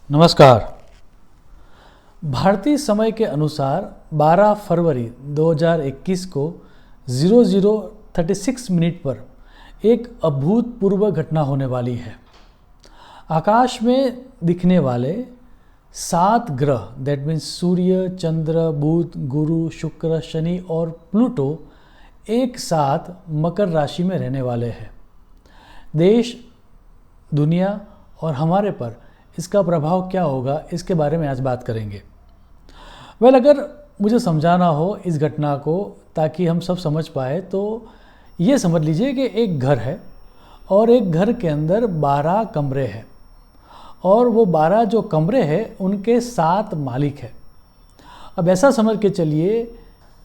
नमस्कार। भारतीय समय के अनुसार 12 फरवरी 2021 को 0036 मिनट पर एक अभूतपूर्व घटना होने वाली है। आकाश में दिखने वाले 7 ग्रह दैट मीन्स सूर्य, चंद्र, बुध, गुरु, शुक्र, शनि और प्लूटो एक साथ मकर राशि में रहने वाले हैं। देश, दुनिया और हमारे पर इसका प्रभाव क्या होगा, इसके बारे में आज बात करेंगे। अगर मुझे समझाना हो इस घटना को ताकि हम सब समझ पाए तो ये समझ लीजिए कि एक घर है और एक घर के अंदर 12 कमरे हैं और वो 12 जो कमरे हैं उनके 7 मालिक हैं। अब ऐसा समझ के चलिए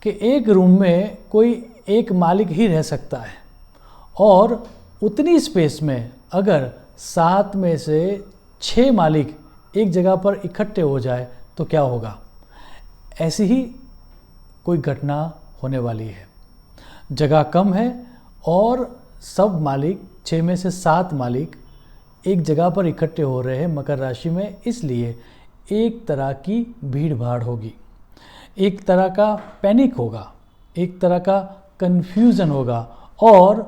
कि एक रूम में कोई एक मालिक ही रह सकता है और उतनी स्पेस में अगर 7 में से 6 मालिक एक जगह पर इकट्ठे हो जाए तो क्या होगा। ऐसी ही कोई घटना होने वाली है। जगह कम है और सब मालिक 6 में से 7 मालिक एक जगह पर इकट्ठे हो रहे हैं मकर राशि में, इसलिए एक तरह की भीड़ भाड़ होगी, एक तरह का पैनिक होगा, एक तरह का कन्फ्यूज़न होगा और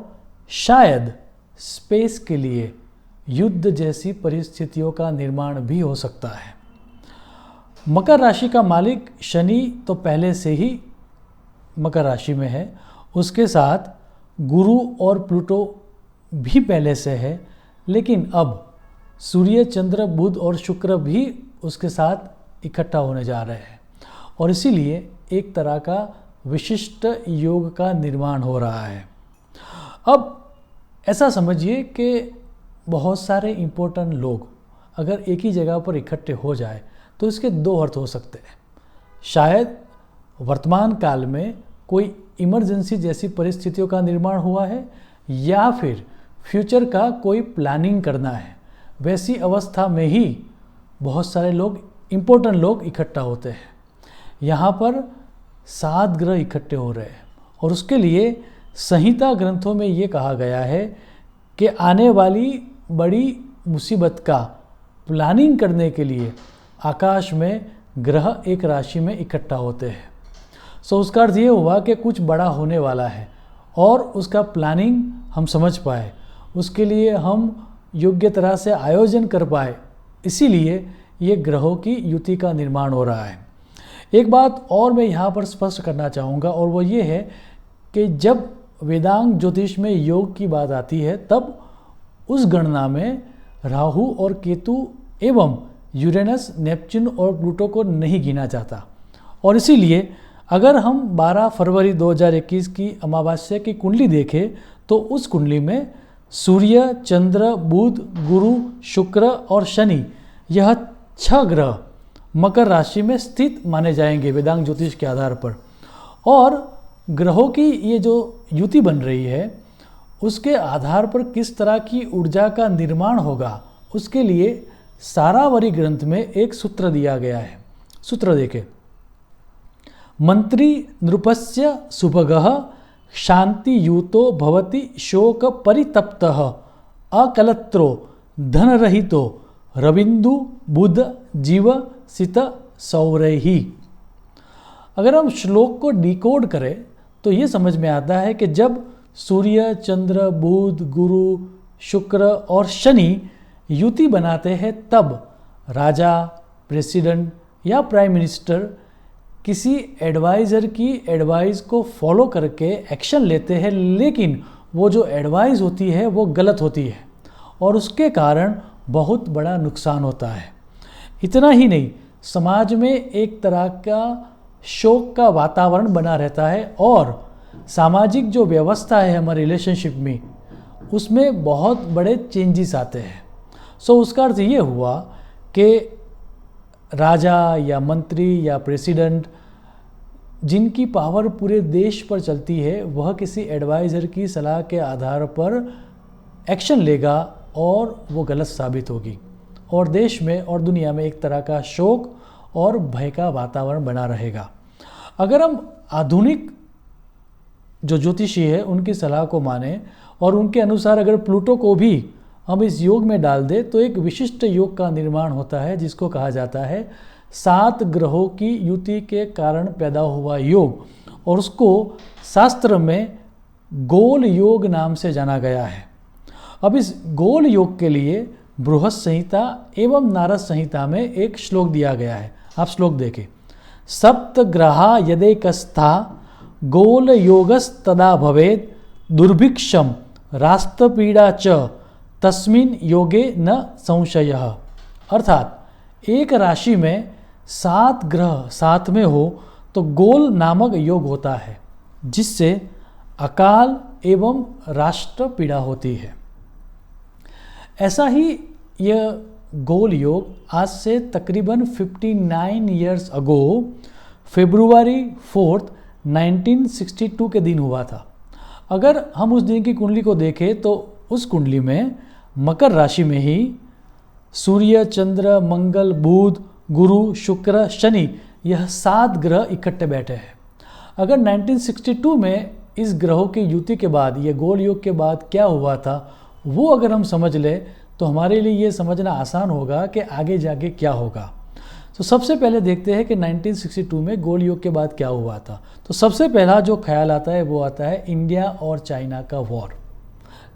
शायद स्पेस के लिए युद्ध जैसी परिस्थितियों का निर्माण भी हो सकता है। मकर राशि का मालिक शनि तो पहले से ही मकर राशि में है, उसके साथ गुरु और प्लूटो भी पहले से है, लेकिन अब सूर्य, चंद्र, बुध और शुक्र भी उसके साथ इकट्ठा होने जा रहे हैं और इसीलिए एक तरह का विशिष्ट योग का निर्माण हो रहा है। अब ऐसा समझिए कि बहुत सारे इम्पोर्टेंट लोग अगर एक ही जगह पर इकट्ठे हो जाए तो इसके 2 अर्थ हो सकते हैं। शायद वर्तमान काल में कोई इमरजेंसी जैसी परिस्थितियों का निर्माण हुआ है या फिर फ्यूचर का कोई प्लानिंग करना है। वैसी अवस्था में ही बहुत सारे लोग, इम्पोर्टेंट लोग इकट्ठा होते हैं। यहाँ पर 7 ग्रह इकट्ठे हो रहे हैं और उसके लिए संहिता ग्रंथों में ये कहा गया है कि आने वाली बड़ी मुसीबत का प्लानिंग करने के लिए आकाश में ग्रह एक राशि में इकट्ठा होते हैं। सो उसका अर्थ ये हुआ कि कुछ बड़ा होने वाला है और उसका प्लानिंग हम समझ पाए, उसके लिए हम योग्य तरह से आयोजन कर पाए, इसीलिए ये ग्रहों की युति का निर्माण हो रहा है। एक बात और मैं यहाँ पर स्पष्ट करना चाहूँगा और वो ये है कि जब वेदांग ज्योतिष में योग की बात आती है तब उस गणना में राहु और केतु एवं यूरेनस, नेपच्यून और प्लूटो को नहीं गिना जाता और इसीलिए अगर हम 12 फरवरी 2021 की अमावस्या की कुंडली देखें तो उस कुंडली में सूर्य, चंद्र, बुध, गुरु, शुक्र और शनि, यह 6 ग्रह मकर राशि में स्थित माने जाएंगे वेदांग ज्योतिष के आधार पर। और ग्रहों की ये जो युति बन रही है उसके आधार पर किस तरह की ऊर्जा का निर्माण होगा उसके लिए सारावरी ग्रंथ में एक सूत्र दिया गया है। सूत्र देखें। मंत्री नृपस्य सुभगः शांति यूतो भवति शोक परितप्तः अकलत्रो धनरहितो रविंदु बुध जीव सित सौरही। अगर हम श्लोक को डिकोड करें तो ये समझ में आता है कि जब सूर्य, चंद्र, बुध, गुरु, शुक्र और शनि युति बनाते हैं तब राजा, प्रेसिडेंट या प्राइम मिनिस्टर किसी एडवाइज़र की एडवाइस को फॉलो करके एक्शन लेते हैं, लेकिन वो जो एडवाइस होती है वो गलत होती है और उसके कारण बहुत बड़ा नुकसान होता है। इतना ही नहीं, समाज में एक तरह का शोक का वातावरण बना रहता है और सामाजिक जो व्यवस्था है हमारे रिलेशनशिप में उसमें बहुत बड़े चेंजेस आते हैं। सो उसका अर्थ ये हुआ कि राजा या मंत्री या प्रेसिडेंट जिनकी पावर पूरे देश पर चलती है वह किसी एडवाइज़र की सलाह के आधार पर एक्शन लेगा और वो गलत साबित होगी और देश में और दुनिया में एक तरह का शोक और भय का वातावरण बना रहेगा। अगर हम आधुनिक जो ज्योतिषी है उनकी सलाह को माने और उनके अनुसार अगर प्लूटो को भी हम इस योग में डाल दें तो एक विशिष्ट योग का निर्माण होता है, जिसको कहा जाता है 7 ग्रहों की युति के कारण पैदा हुआ योग, और उसको शास्त्र में गोल योग नाम से जाना गया है। अब इस गोल योग के लिए बृहत संहिता एवं नारद संहिता में एक श्लोक दिया गया है। आप श्लोक देखें। सप्त ग्रहा यदेकस्था गोल योगस्तदा भवेद दुर्भिक्षम राष्ट्रपीड़ा च तस्मिन योगे न संशयः। अर्थात एक राशि में 7 ग्रह साथ में हो तो गोल नामक योग होता है, जिससे अकाल एवं राष्ट्र पीड़ा होती है। ऐसा ही यह गोल योग आज से तकरीबन 59 ईयर्स अगो फरवरी 4, 1962 के दिन हुआ था। अगर हम उस दिन की कुंडली को देखें तो उस कुंडली में मकर राशि में ही सूर्य, चंद्र, मंगल, बुध, गुरु, शुक्र, शनि, यह 7 ग्रह इकट्ठे बैठे हैं। अगर 1962 में इस ग्रहों की युति के बाद, ये गोल योग के बाद क्या हुआ था, वो अगर हम समझ लें तो हमारे लिए ये समझना आसान होगा कि आगे जाके क्या होगा। तो सबसे पहले देखते हैं कि 1962 में गोल योग के बाद क्या हुआ था। तो सबसे पहला जो ख्याल आता है वो आता है इंडिया और चाइना का वॉर।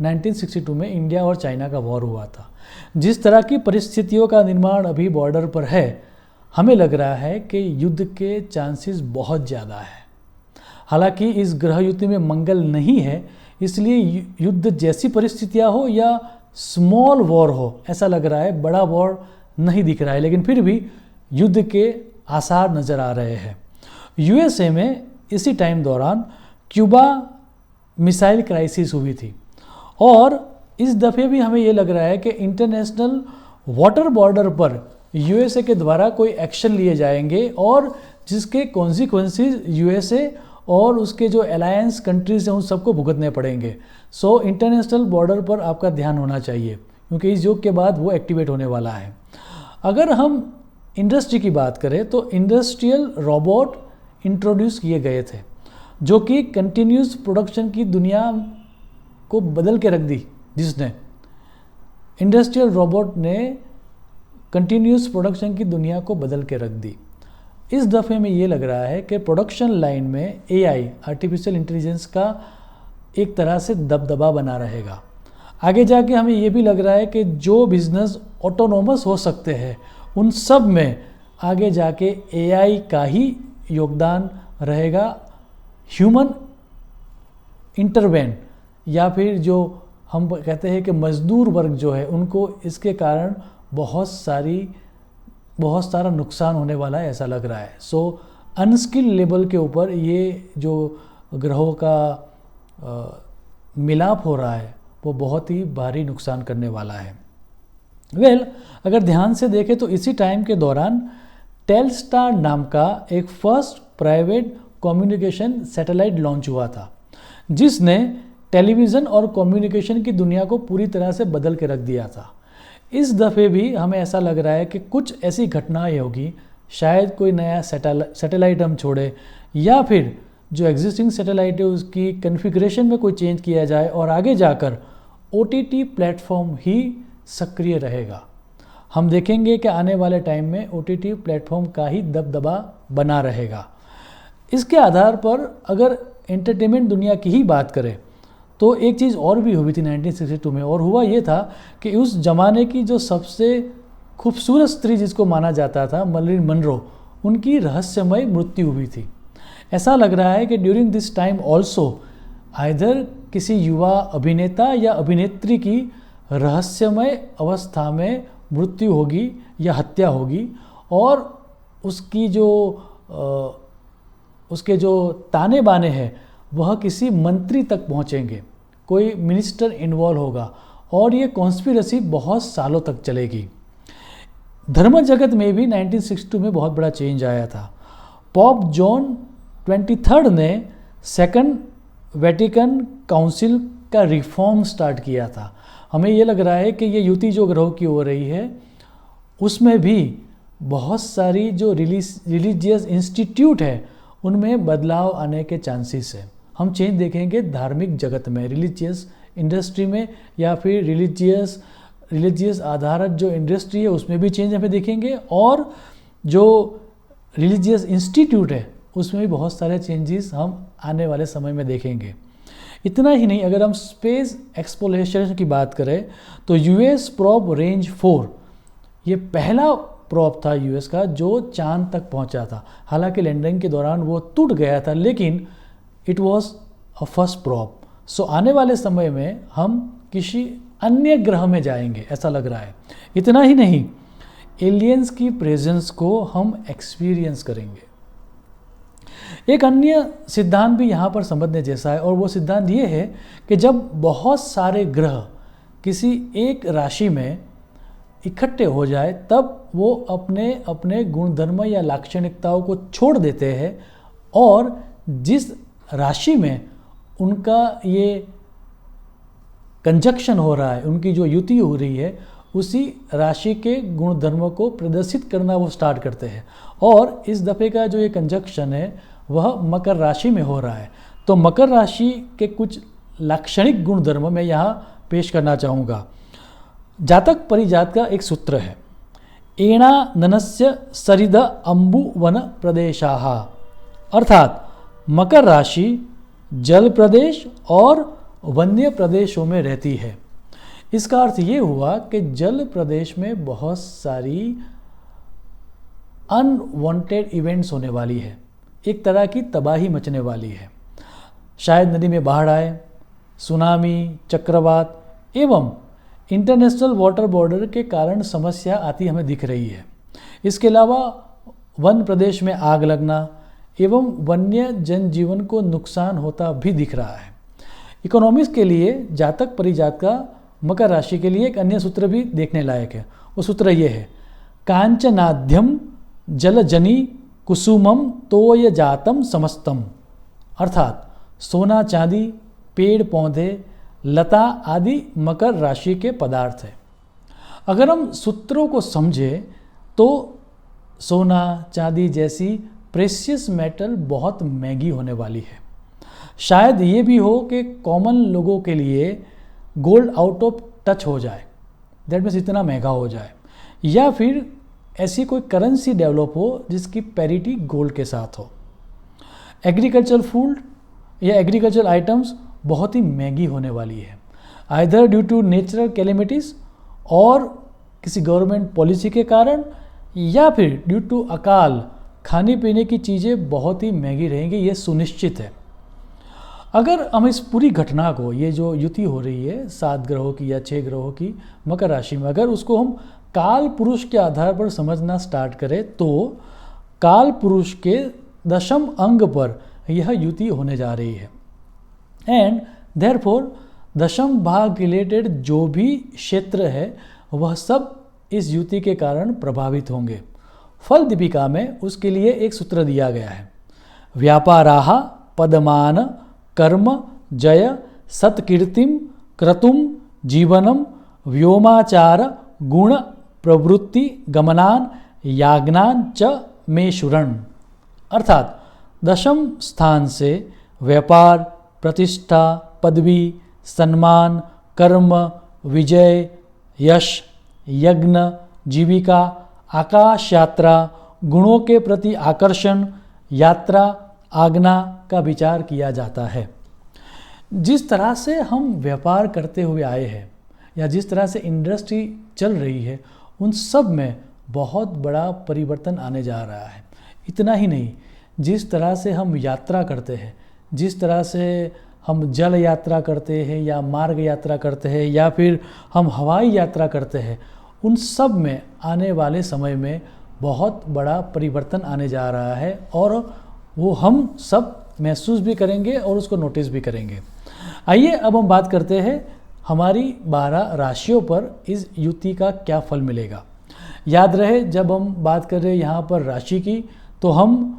1962 में इंडिया और चाइना का वॉर हुआ था। जिस तरह की परिस्थितियों का निर्माण अभी बॉर्डर पर है, हमें लग रहा है कि युद्ध के चांसेस बहुत ज़्यादा है। हालांकि इस ग्रह युति में मंगल नहीं है, इसलिए युद्ध जैसी परिस्थितियां हो या स्मॉल वॉर हो, ऐसा लग रहा है, बड़ा वॉर नहीं दिख रहा है, लेकिन फिर भी युद्ध के आसार नज़र आ रहे हैं। यूएसए में इसी टाइम दौरान क्यूबा मिसाइल क्राइसिस हुई थी, और इस दफ़े भी हमें ये लग रहा है कि इंटरनेशनल वाटर बॉर्डर पर यूएसए के द्वारा कोई एक्शन लिए जाएंगे, और जिसके कॉन्सिक्वेंसेस यूएसए और उसके जो अलायंस कंट्रीज हैं उन सबको भुगतने पड़ेंगे। सो इंटरनेशनल बॉर्डर पर आपका ध्यान होना चाहिए, क्योंकि इस योग के बाद वो एक्टिवेट होने वाला है। अगर हम इंडस्ट्री की बात करें तो इंडस्ट्रियल रोबोट इंट्रोड्यूस किए गए थे, जो कि कंटिन्यूस प्रोडक्शन की दुनिया को बदल के रख दी। जिसने इंडस्ट्रियल रोबोट ने कंटिन्यूस प्रोडक्शन की दुनिया को बदल के रख दी। इस दफ़े में ये लग रहा है कि प्रोडक्शन लाइन में एआई, आर्टिफिशियल इंटेलिजेंस का एक तरह से दबदबा बना रहेगा। आगे जाके हमें ये भी लग रहा है कि जो बिजनेस ऑटोनोमस हो सकते हैं उन सब में आगे जाके एआई का ही योगदान रहेगा। ह्यूमन इंटरवेन या फिर जो हम कहते हैं कि मजदूर वर्ग जो है, उनको इसके कारण बहुत सारा नुकसान होने वाला है, ऐसा लग रहा है। सो अनस्किल लेवल के ऊपर ये जो ग्रहों का मिलाप हो रहा है वो बहुत ही भारी नुकसान करने वाला है। अगर ध्यान से देखें तो इसी टाइम के दौरान टेलस्टार नाम का एक first private communication satellite launch हुआ था, जिसने टेलीविज़न और कम्युनिकेशन की दुनिया को पूरी तरह से बदल के रख दिया था। इस दफ़े भी हमें ऐसा लग रहा है कि कुछ ऐसी घटनाएं होगी, शायद कोई नया सैटेलाइट हम छोड़े, या फिर जो एग्जिस्टिंग सैटेलाइट है उसकी कॉन्फ़िगरेशन में कोई चेंज किया जाए, और आगे जाकर ओटीटी प्लेटफॉर्म ही सक्रिय रहेगा। हम देखेंगे कि आने वाले टाइम में ओटीटी प्लेटफॉर्म का ही दबदबा बना रहेगा। इसके आधार पर अगर एंटरटेनमेंट दुनिया की ही बात करें तो एक चीज़ और भी हुई थी 1962 में, और हुआ ये था कि उस ज़माने की जो सबसे खूबसूरत स्त्री जिसको माना जाता था, मर्लिन मनरो, उनकी रहस्यमय मृत्यु हुई थी। ऐसा लग रहा है कि during this time also either किसी युवा अभिनेता या अभिनेत्री की रहस्यमय अवस्था में मृत्यु होगी या हत्या होगी, और उसके जो ताने बाने हैं वह किसी मंत्री तक पहुंचेंगे, कोई मिनिस्टर इन्वॉल्व होगा, और ये कॉन्स्पिरेसी बहुत सालों तक चलेगी। धर्म जगत में भी 1962 में बहुत बड़ा चेंज आया था। पॉप जॉन 23 ने सेकंड वेटिकन काउंसिल का रिफॉर्म स्टार्ट किया था। हमें ये लग रहा है कि ये युति जो ग्रहों की हो रही है उसमें भी बहुत सारी जो रिलीजियस इंस्टीट्यूट है उनमें बदलाव आने के चांसेस है। हम चेंज देखेंगे धार्मिक जगत में, रिलीजियस इंडस्ट्री में, या फिर रिलीजियस रिलीजियस आधारित जो इंडस्ट्री है उसमें भी चेंज हमें देखेंगे, और जो रिलीजियस इंस्टीट्यूट है उसमें भी बहुत सारे चेंजेस हम आने वाले समय में देखेंगे। इतना ही नहीं, अगर हम स्पेस एक्सप्लोरेशन की बात करें तो यूएस प्रोब रेंज 4 ये पहला प्रोब था यूएस का जो चांद तक पहुंचा था। हालांकि लैंडिंग के दौरान वो टूट गया था, लेकिन it was a first probe. So आने वाले समय में हम किसी अन्य ग्रह में जाएंगे ऐसा लग रहा है। इतना ही नहीं, एलियंस की प्रेजेंस को हम एक्सपीरियंस करेंगे। एक अन्य सिद्धांत भी यहाँ पर समझने जैसा है, और वो सिद्धांत ये है कि जब बहुत सारे ग्रह किसी एक राशि में इकट्ठे हो जाए तब वो अपने अपने गुणधर्म या लाक्षणिकताओं को छोड़ देते हैं, और जिस राशि में उनका ये कंजक्शन हो रहा है, उनकी जो युति हो रही है, उसी राशि के गुणधर्मों को प्रदर्शित करना वो स्टार्ट करते हैं। और इस दफ़े का जो ये कंजक्शन है वह मकर राशि में हो रहा है। तो मकर राशि के कुछ लाक्षणिक गुणधर्म मैं यहाँ पेश करना चाहूँगा। जातक परिजात का एक सूत्र है, एणा ननस्य सरिद अम्बु वन प्रदेशाः, अर्थात मकर राशि जल प्रदेश और वन्य प्रदेशों में रहती है। इसका अर्थ ये हुआ कि जल प्रदेश में बहुत सारी अनवांटेड इवेंट्स होने वाली है, एक तरह की तबाही मचने वाली है। शायद नदी में बाढ़ आए, सुनामी, चक्रवात एवं इंटरनेशनल वाटर बॉर्डर के कारण समस्या आती हमें दिख रही है। इसके अलावा वन प्रदेश में आग लगना एवं वन्य जनजीवन को नुकसान होता भी दिख रहा है। इकोनॉमिक्स के लिए जातक परिजात का मकर राशि के लिए एक अन्य सूत्र भी देखने लायक है। वो सूत्र ये है, कांचनाद्यम जलजनी कुसुमम तोय जातम समस्तम, अर्थात सोना चांदी, पेड़ पौधे, लता आदि मकर राशि के पदार्थ है। अगर हम सूत्रों को समझें तो सोना चांदी जैसी प्रेशियस मेटल बहुत महंगी होने वाली है। शायद ये भी हो कि कॉमन लोगों के लिए गोल्ड आउट ऑफ टच हो जाए, दैट मीन्स इतना महंगा हो जाए, या फिर ऐसी कोई करेंसी डेवलप हो जिसकी पैरिटी गोल्ड के साथ हो। एग्रीकल्चर फूड या एग्रीकल्चर आइटम्स बहुत ही महंगी होने वाली है, either due to natural calamities और किसी गवर्नमेंट पॉलिसी के कारण, या फिर ड्यू टू अकाल खाने पीने की चीज़ें बहुत ही महंगी रहेंगी, ये सुनिश्चित है। अगर हम इस पूरी घटना को, ये जो युति हो रही है 7 ग्रहों की या 6 ग्रहों की मकर राशि में, अगर उसको हम काल पुरुष के आधार पर समझना स्टार्ट करें तो काल पुरुष के दशम अंग पर यह युति होने जा रही है। एंड देयरफॉर दशम भाग रिलेटेड जो भी क्षेत्र है वह सब इस युति के कारण प्रभावित होंगे। फल दीपिका में उसके लिए एक सूत्र दिया गया है, व्यापाराः पदमान कर्म जय सत्कीर्तिम क्रतुम जीवनम व्योमाचार गुण प्रवृत्ति गमनान याज्ञान च मेषुरण, अर्थात दशम स्थान से व्यापार, प्रतिष्ठा, पदवी, सम्मान, कर्म, विजय, यश, यज्ञ, जीविका, आकाश यात्रा, गुणों के प्रति आकर्षण, यात्रा, आज्ञा का विचार किया जाता है। जिस तरह से हम व्यापार करते हुए आए हैं या जिस तरह से इंडस्ट्री चल रही है, उन सब में बहुत बड़ा परिवर्तन आने जा रहा है। इतना ही नहीं, जिस तरह से हम यात्रा करते हैं, जिस तरह से हम जल यात्रा करते हैं या मार्ग यात्रा करते हैं या फिर हम हवाई यात्रा करते हैं, उन सब में आने वाले समय में बहुत बड़ा परिवर्तन आने जा रहा है और वो हम सब महसूस भी करेंगे और उसको नोटिस भी करेंगे। आइए अब हम बात करते हैं हमारी 12 राशियों पर इस युति का क्या फल मिलेगा। याद रहे, जब हम बात कर रहे हैं यहाँ पर राशि की, तो हम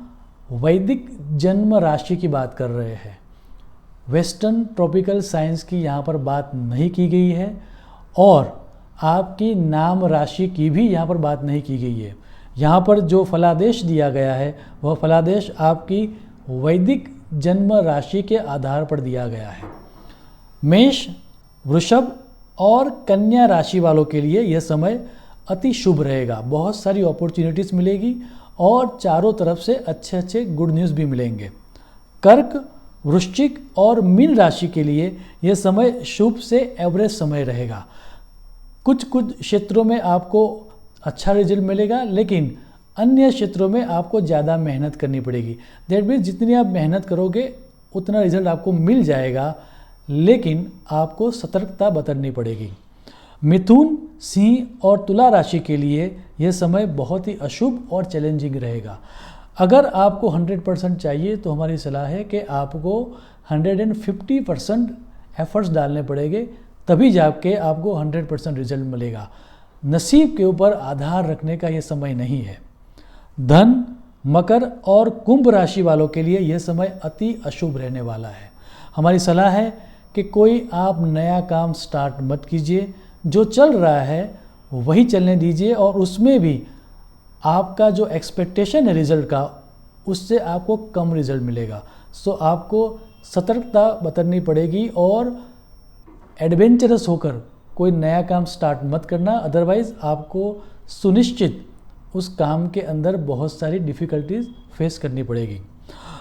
वैदिक जन्म राशि की बात कर रहे हैं। वेस्टर्न ट्रॉपिकल साइंस की यहाँ पर बात नहीं की गई है और आपकी नाम राशि की भी यहाँ पर बात नहीं की गई है। यहाँ पर जो फलादेश दिया गया है वह फलादेश आपकी वैदिक जन्म राशि के आधार पर दिया गया है। मेष, वृषभ और कन्या राशि वालों के लिए यह समय अति शुभ रहेगा। बहुत सारी अपॉर्चुनिटीज़ मिलेगी और चारों तरफ से अच्छे अच्छे गुड न्यूज़ भी मिलेंगे। कर्क, वृश्चिक और मीन राशि के लिए यह समय शुभ से एवरेज समय रहेगा। कुछ क्षेत्रों में आपको अच्छा रिजल्ट मिलेगा, लेकिन अन्य क्षेत्रों में आपको ज़्यादा मेहनत करनी पड़ेगी। दैट मीन्स जितनी आप मेहनत करोगे उतना रिजल्ट आपको मिल जाएगा, लेकिन आपको सतर्कता बरतनी पड़ेगी। मिथुन, सिंह और तुला राशि के लिए यह समय बहुत ही अशुभ और चैलेंजिंग रहेगा। अगर आपको 100% चाहिए तो हमारी सलाह है कि आपको 150% एफर्ट्स डालने पड़ेंगे, तभी जाके आपको 100% रिजल्ट मिलेगा। नसीब के ऊपर आधार रखने का यह समय नहीं है। धन, मकर और कुंभ राशि वालों के लिए यह समय अति अशुभ रहने वाला है। हमारी सलाह है कि कोई आप नया काम स्टार्ट मत कीजिए, जो चल रहा है वही चलने दीजिए, और उसमें भी आपका जो एक्सपेक्टेशन है रिज़ल्ट का, उससे आपको कम रिज़ल्ट मिलेगा। सो आपको सतर्कता बरतनी पड़ेगी और एडवेंचरस होकर कोई नया काम स्टार्ट मत करना, अदरवाइज़ आपको सुनिश्चित उस काम के अंदर बहुत सारी डिफ़िकल्टीज फेस करनी पड़ेगी।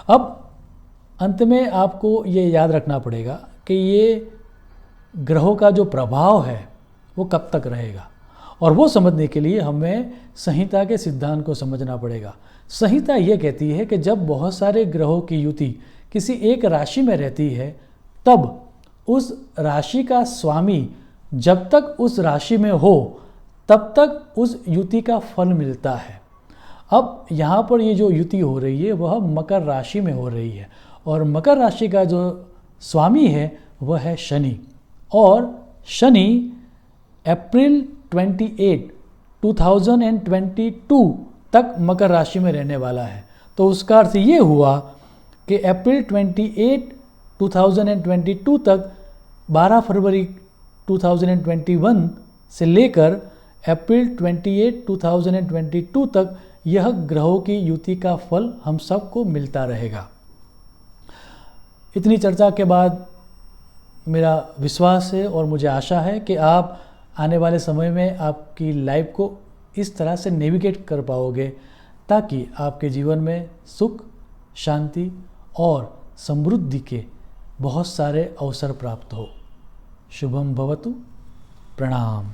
अब अंत में आपको ये याद रखना पड़ेगा कि ये ग्रहों का जो प्रभाव है वो कब तक रहेगा, और वो समझने के लिए हमें संहिता के सिद्धांत को समझना पड़ेगा। संहिता ये कहती है कि जब बहुत सारे ग्रहों की युति किसी एक राशि में रहती है, तब उस राशि का स्वामी जब तक उस राशि में हो तब तक उस युति का फल मिलता है। अब यहाँ पर ये जो युति हो रही है वह मकर राशि में हो रही है, और मकर राशि का जो स्वामी है वह है शनि, और शनि अप्रैल 28, 2022 तक मकर राशि में रहने वाला है। तो उसका अर्थ ये हुआ कि अप्रैल 28, 2022 तक 12 फरवरी 2021 से लेकर अप्रैल 28, 2022 तक यह ग्रहों की युति का फल हम सबको मिलता रहेगा। इतनी चर्चा के बाद मेरा विश्वास है और मुझे आशा है कि आप आने वाले समय में आपकी लाइफ को इस तरह से नेविगेट कर पाओगे ताकि आपके जीवन में सुख, शांति और समृद्धि के बहुत सारे अवसर प्राप्त हो। शुभम भवतु। प्रणाम।